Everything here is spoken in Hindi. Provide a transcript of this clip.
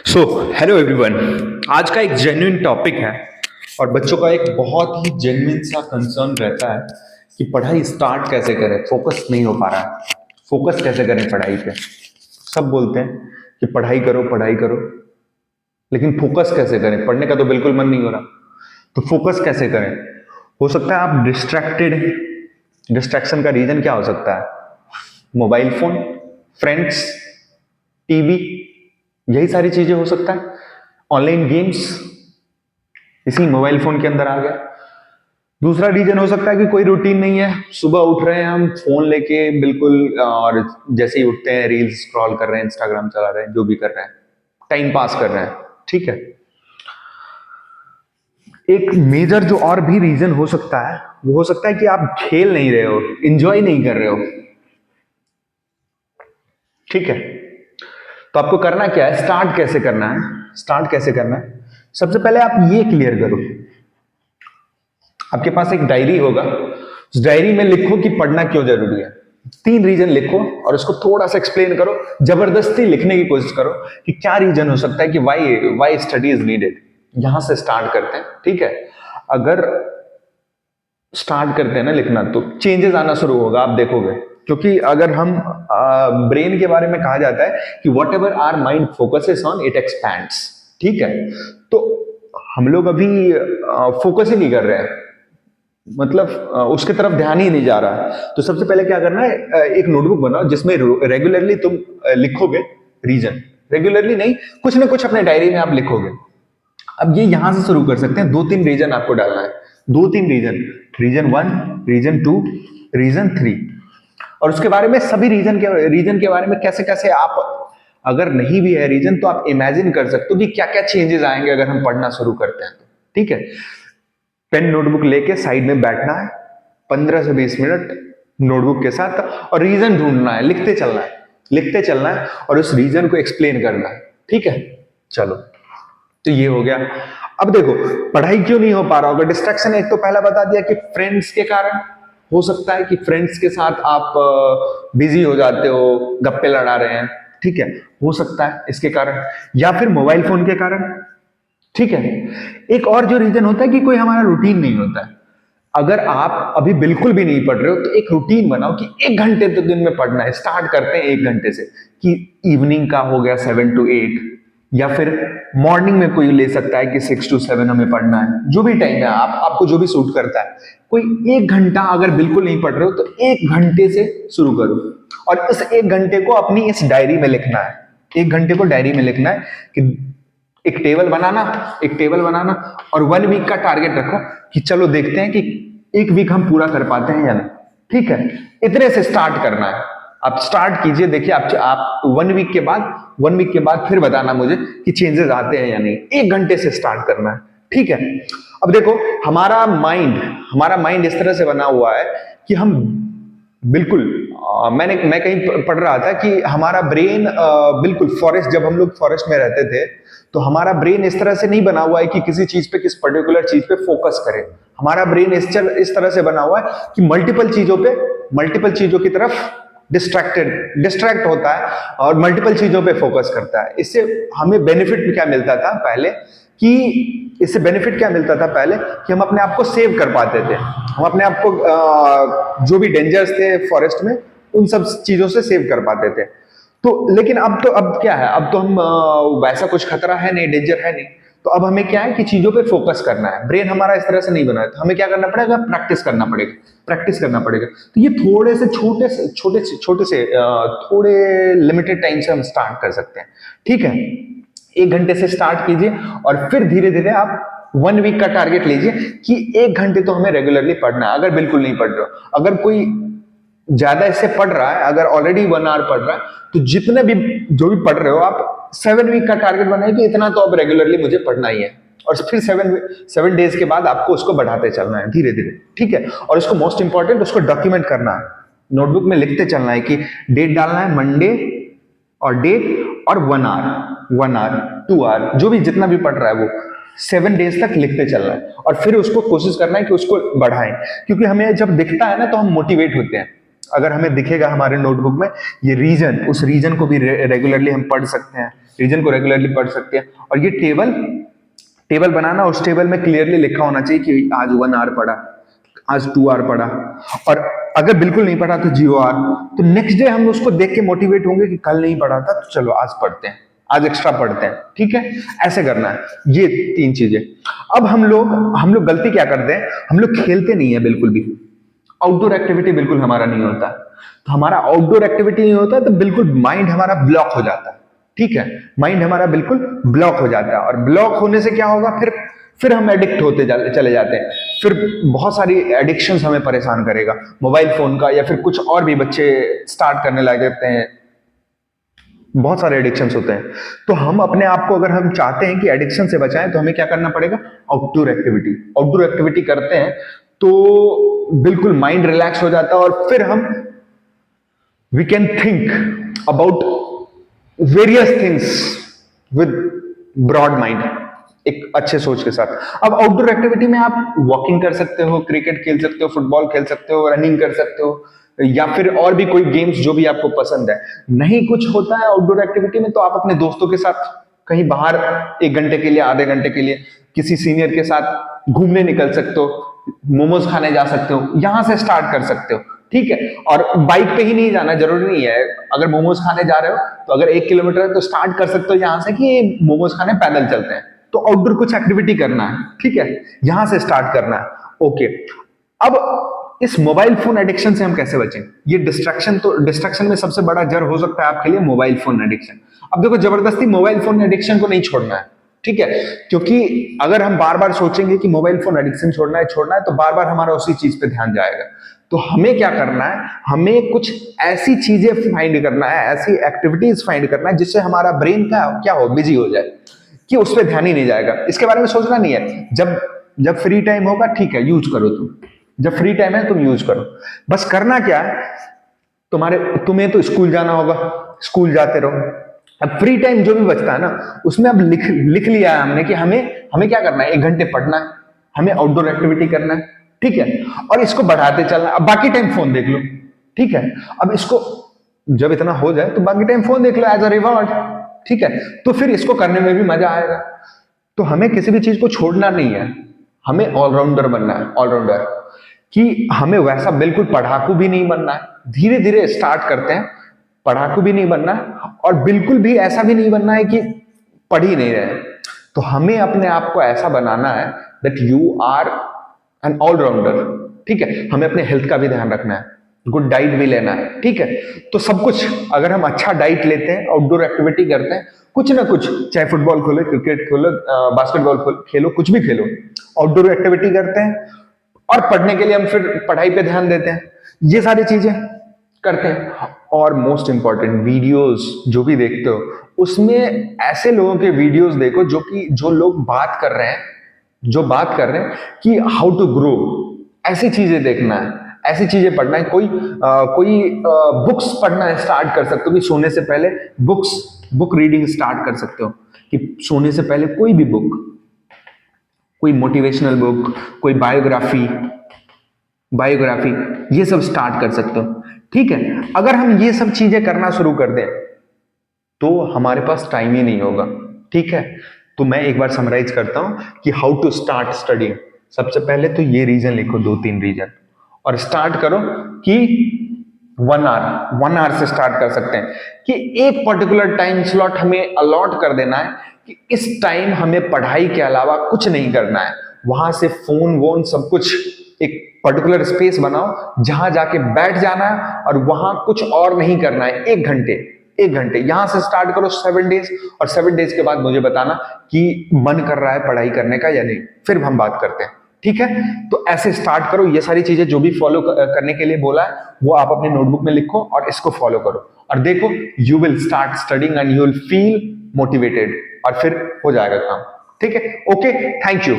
So hello everyone. आज का एक जेन्युइन टॉपिक है और बच्चों का एक बहुत ही जेन्युइन सा कंसर्न रहता है कि पढ़ाई स्टार्ट कैसे करें, फोकस नहीं हो पा रहा है। फोकस कैसे करें पढ़ाई पे। सब बोलते हैं कि पढ़ाई करो, लेकिन फोकस कैसे करें। पढ़ने का तो बिल्कुल मन नहीं हो रहा, तो फोकस कैसे करें। हो सकता है आप डिस्ट्रैक्टेड हैं। डिस्ट्रैक्शन का रीजन क्या हो सकता है? मोबाइल फोन, फ्रेंड्स, टीवी, यही सारी चीजें हो सकता है। ऑनलाइन गेम्स इसी मोबाइल फोन के अंदर आ गया। दूसरा रीजन हो सकता है कि कोई रूटीन नहीं है, सुबह उठ रहे हैं हम फोन लेके बिल्कुल, और जैसे ही उठते हैं रील्स स्क्रॉल कर रहे हैं, इंस्टाग्राम चला रहे हैं, जो भी कर रहे हैं, टाइम पास कर रहे हैं। ठीक है। एक मेजर जो और भी रीजन हो सकता है वो हो सकता है कि आप खेल नहीं रहे हो, इंजॉय नहीं कर रहे हो। ठीक है। तो आपको करना क्या है, स्टार्ट कैसे करना है। स्टार्ट कैसे करना है, सबसे पहले आप ये क्लियर करो। आपके पास एक डायरी होगा, उस डायरी में लिखो कि पढ़ना क्यों जरूरी है। 3 रीजन लिखो और उसको थोड़ा सा एक्सप्लेन करो, जबरदस्ती लिखने की कोशिश करो कि क्या रीजन हो सकता है कि वाई स्टडी इज नीडेड। यहां से स्टार्ट करते हैं। ठीक है। अगर स्टार्ट करते हैं ना लिखना, तो चेंजेस आना शुरू होगा, आप देखोगे। क्योंकि अगर हम ब्रेन के बारे में कहा जाता है कि whatever our mind focuses on it expands. ठीक है। तो हम लोग अभी फोकस ही नहीं कर रहे हैं, मतलब उसके तरफ ध्यान ही नहीं जा रहा है। तो सबसे पहले क्या करना है, एक नोटबुक बनाओ जिसमें रेगुलरली तुम लिखोगे रीजन। रेगुलरली नहीं, कुछ ना कुछ अपने डायरी में आप लिखोगे। अब ये यहां से शुरू कर सकते हैं। 2-3 रीजन आपको डालना है। 2-3 रीजन, रीजन 1, रीजन 2, रीजन 3। और उसके बारे में सभी रीजन के बारे में कैसे कैसे आप, अगर नहीं भी है रीजन तो आप इमेजिन कर सकते हो कि क्या क्या चेंजेस आएंगे अगर हम पढ़ना शुरू करते हैं तो। ठीक है। पेन नोटबुक लेके साइड में बैठना है 15 से 20 मिनट नोटबुक के साथ, और रीजन ढूंढना है, लिखते चलना है, लिखते चलना है और उस रीजन को एक्सप्लेन करना है। ठीक है। चलो, तो ये हो गया। अब देखो, पढ़ाई क्यों नहीं हो पा रहा होगा। डिस्ट्रैक्शन एक तो पहला बता दिया कि फ्रेंड्स के कारण हो सकता है कि फ्रेंड्स के साथ आप बिजी हो जाते हो, गप्पे लड़ा रहे हैं। ठीक है, हो सकता है इसके कारण, या फिर मोबाइल फोन के कारण। ठीक है। एक और जो रीजन होता है कि कोई हमारा रूटीन नहीं होता है। अगर आप अभी बिल्कुल भी नहीं पढ़ रहे हो तो एक रूटीन बनाओ कि 1 घंटे तो दिन में पढ़ना है। स्टार्ट करते हैं 1 घंटे से, कि इवनिंग का हो गया 7 to 8, या फिर मॉर्निंग में कोई ले सकता है कि 6 to 7 हमें पढ़ना है। जो भी टाइम है, आपको जो भी सूट करता है। कोई 1 घंटा अगर बिल्कुल नहीं पढ़ रहे हो तो 1 घंटे से शुरू करो, और इस 1 घंटे को अपनी इस डायरी में लिखना है। 1 घंटे को डायरी में लिखना है कि एक टेबल बनाना और 1 वीक का टारगेट रखो कि चलो देखते हैं कि 1 वीक हम पूरा कर पाते हैं या नहीं। ठीक है। इतने से स्टार्ट करना है। आप स्टार्ट कीजिए, देखिए आप 1 वीक के बाद फिर बताना मुझे कि चेंजेस आते हैं या नहीं। 1 घंटे से स्टार्ट करना है। ठीक है। अब देखो, हमारा माइंड इस तरह से बना हुआ है कि हम बिल्कुल, मैं कहीं पढ़ रहा था कि हमारा ब्रेन बिल्कुल फॉरेस्ट, जब हम लोग फॉरेस्ट में रहते थे तो हमारा ब्रेन इस तरह से नहीं बना हुआ है कि किसी चीज पे, किस पर्टिकुलर चीज पे फोकस करे। हमारा ब्रेन इस तरह से बना हुआ है कि मल्टीपल चीजों की तरफ डिस्ट्रैक्ट होता है और मल्टीपल चीजों पे फोकस करता है। इससे हमें बेनिफिट क्या मिलता था पहले, कि हम अपने आप को सेव कर पाते थे। हम अपने आप को जो भी डेंजर्स थे फॉरेस्ट में, उन सब चीजों से सेव कर पाते थे। तो लेकिन अब क्या है, अब तो हम वैसा कुछ खतरा है नहीं, डेंजर है नहीं। तो अब हमें क्या है कि चीजों पे फोकस करना है। ब्रेन हमारा इस तरह से नहीं बना है, तो हमें क्या करना पड़ेगा, प्रैक्टिस करना पड़ेगा। तो ये छोटे से थोड़े लिमिटेड टाइम से हम स्टार्ट कर सकते हैं। ठीक है। 1 घंटे से स्टार्ट कीजिए और फिर धीरे धीरे आप 1 वीक का टारगेट लीजिए कि 1 घंटे तो हमें रेगुलरली पढ़ना है। अगर बिल्कुल नहीं पढ़ रहे हो, अगर कोई ज्यादा इससे पढ़ रहा है, अगर ऑलरेडी 1 आवर पढ़ रहा है, तो जो भी पढ़ रहे हो आप 7 वीक का टारगेट बनाए कि इतना तो अब रेगुलरली मुझे पढ़ना ही है। और फिर 7 डेज के बाद आपको उसको बढ़ाते चलना है धीरे धीरे। ठीक है। और उसको मोस्ट इंपॉर्टेंट, उसको डॉक्यूमेंट करना है, नोटबुक में लिखते चलना है कि डेट डालना है मंडे, और डेट और 1 आवर 2 आवर, जो भी जितना भी पढ़ रहा है वो 7 डेज तक लिखते चलना है। और फिर उसको कोशिश करना है कि उसको बढ़ाएं, क्योंकि हमें जब दिखता है ना तो हम मोटिवेट होते हैं। अगर हमें दिखेगा हमारे नोटबुक में ये रीजन, उस रीजन को भी रेगुलरली हम पढ़ सकते हैं, रीजन को रेगुलरली पढ़ सकते हैं। और ये टेबल टेबल बनाना, उस टेबल में क्लियरली लिखा होना चाहिए कि आज 1 आवर पढ़ा, आज 2 आवर पढ़ा, और अगर बिल्कुल नहीं पढ़ा तो 0 आवर। तो नेक्स्ट डे हम उसको देख के मोटिवेट होंगे कि कल नहीं पढ़ा था तो चलो आज पढ़ते हैं, आज एक्स्ट्रा पढ़ते हैं, ठीक है। ऐसे करना है, ये 3 चीजें। अब हम लोग गलती क्या करते हैं, हम लोग खेलते नहीं है बिल्कुल भी, आउटडोर एक्टिविटी बिल्कुल हमारा नहीं होता। तो हमारा आउटडोर एक्टिविटी नहीं होता तो बिल्कुल माइंड हमारा ब्लॉक हो जाता है, ठीक है। माइंड हमारा बिल्कुल ब्लॉक हो जाता है, और ब्लॉक होने से क्या होगा, फिर हम एडिक्ट होते चले जाते हैं। फिर बहुत सारी एडिक्शंस हमें परेशान करेगा, मोबाइल फोन का, या फिर कुछ और भी बच्चे स्टार्ट करने लग जाते हैं, बहुत सारे एडिक्शंस होते हैं। तो हम अपने आप को, अगर हम चाहते हैं कि एडिक्शन से बचाएं, तो हमें क्या करना पड़ेगा, आउटडोर एक्टिविटी करते हैं तो बिल्कुल माइंड रिलैक्स हो जाता है, और फिर हम we can think about various things with broad mind, एक अच्छे सोच के साथ। अब आउटडोर एक्टिविटी में आप वॉकिंग कर सकते हो, क्रिकेट खेल सकते हो, फुटबॉल खेल सकते हो, रनिंग कर सकते हो, या फिर और भी कोई गेम्स जो भी आपको पसंद है। नहीं कुछ होता है आउटडोर एक्टिविटी में, तो आप अपने दोस्तों के साथ कहीं बाहर 1 घंटे के लिए, आधे घंटे के लिए किसी सीनियर के साथ घूमने निकल सकते हो, मोमोज खाने जा सकते हो, यहां से स्टार्ट कर सकते हो, ठीक है। और बाइक पे ही नहीं जाना, जरूरी नहीं है। अगर मोमोज खाने जा रहे हो तो अगर 1 किलोमीटर है तो स्टार्ट कर सकते हो यहां से कि मोमोज खाने पैदल चलते हैं। तो आउटडोर कुछ एक्टिविटी करना है, ठीक है, यहां से स्टार्ट करना है। ओके, अब इस मोबाइल फोन एडिक्शन से हम कैसे बचें? ये डिस्ट्रैक्शन में सबसे बड़ा जड़ हो सकता है आपके लिए मोबाइल फोन एडिक्शन। अब देखो, जबरदस्ती मोबाइल फोन एडिक्शन को नहीं छोड़ना है, ठीक है, क्योंकि अगर हम बार बार सोचेंगे कि मोबाइल फोन एडिक्शन छोड़ना है, तो बार बार हमारा उसी चीज पे ध्यान जाएगा। तो हमें क्या करना है, हमें कुछ ऐसी चीजें फाइंड करना है, ऐसी एक्टिविटीज फाइंड करना है जिससे हमारा ब्रेन का क्या हो, बिजी हो जाए, कि उस पर ध्यान ही नहीं जाएगा। इसके बारे में सोचना नहीं है। जब फ्री टाइम होगा, ठीक है, यूज करो तुम, जब फ्री टाइम है तुम यूज करो। बस करना क्या है, तुम्हें तो स्कूल जाना होगा, स्कूल जाते रहो। अब फ्री टाइम जो भी बचता है ना, उसमें अब लिख लिया है हमने कि हमें क्या करना है, 1 घंटे पढ़ना है, हमें आउटडोर एक्टिविटी करना है, ठीक है, और इसको बढ़ाते चलना। अब बाकी टाइम फोन देख लो, ठीक है। अब इसको जब इतना हो जाए तो बाकी टाइम फोन देख लो एज अ रिवॉर्ड, ठीक है। तो फिर इसको करने में भी मजा आएगा। तो हमें किसी भी चीज को छोड़ना नहीं है, हमें ऑलराउंडर बनना है, ऑलराउंडर, कि हमें वैसा बिल्कुल पढ़ाकू भी नहीं बनना है। धीरे धीरे स्टार्ट करते हैं, पढ़ाकू भी नहीं बनना है, और बिल्कुल भी ऐसा भी नहीं बनना है कि पढ़ ही नहीं रहे। तो हमें अपने आप को ऐसा बनाना है that you are an allrounder, ठीक है। हमें अपने हेल्थ का भी ध्यान रखना है, गुड डाइट भी लेना है, ठीक है। तो सब कुछ, अगर हम अच्छा डाइट लेते हैं, आउटडोर एक्टिविटी करते हैं, कुछ ना कुछ, चाहे फुटबॉल खोलो, क्रिकेट खोलो, बास्केटबॉल खेलो, कुछ भी खेलो, आउटडोर एक्टिविटी करते हैं, और पढ़ने के लिए हम फिर पढ़ाई पे ध्यान देते हैं, ये सारी चीजें करते हैं। और मोस्ट इंपॉर्टेंट, वीडियोस जो भी देखते हो, उसमें ऐसे लोगों के वीडियोस देखो जो लोग बात कर रहे हैं कि हाउ टू ग्रो, ऐसी चीजें देखना है, ऐसी चीजें पढ़ना है। कोई बुक्स पढ़ना स्टार्ट कर सकते हो कि सोने से पहले बुक रीडिंग स्टार्ट कर सकते हो, कि सोने से पहले कोई भी बुक, कोई मोटिवेशनल बुक, कोई बायोग्राफी, ये सब स्टार्ट कर सकते हो, ठीक है। अगर हम ये सब चीजें करना शुरू कर दें तो हमारे पास टाइम ही नहीं होगा, ठीक है। तो मैं एक बार समराइज करता हूं कि हाउ टू स्टार्ट स्टडिंग। सबसे पहले तो ये रीजन लिखो, 2-3 रीजन, और स्टार्ट करो कि 1 आवर से स्टार्ट कर सकते हैं, कि एक पर्टिकुलर टाइम स्लॉट हमें अलॉट कर देना है कि इस टाइम हमें पढ़ाई के अलावा कुछ नहीं करना है। वहां से फोन वोन सब कुछ, एक पर्टिकुलर स्पेस बनाओ जहां जाके बैठ जाना है, और वहां कुछ और नहीं करना है। 1 घंटे यहां से स्टार्ट करो 7 डेज, और 7 डेज के बाद मुझे बताना कि मन कर रहा है पढ़ाई करने का या नहीं, फिर हम बात करते हैं, ठीक है। तो ऐसे स्टार्ट करो। ये सारी चीजें जो भी फॉलो करने के लिए बोला है वो आप अपने नोटबुक में लिखो और इसको फॉलो करो, और देखो you will start studying and you will feel motivated, और फिर हो जाएगा काम, ठीक है। Okay, thank you.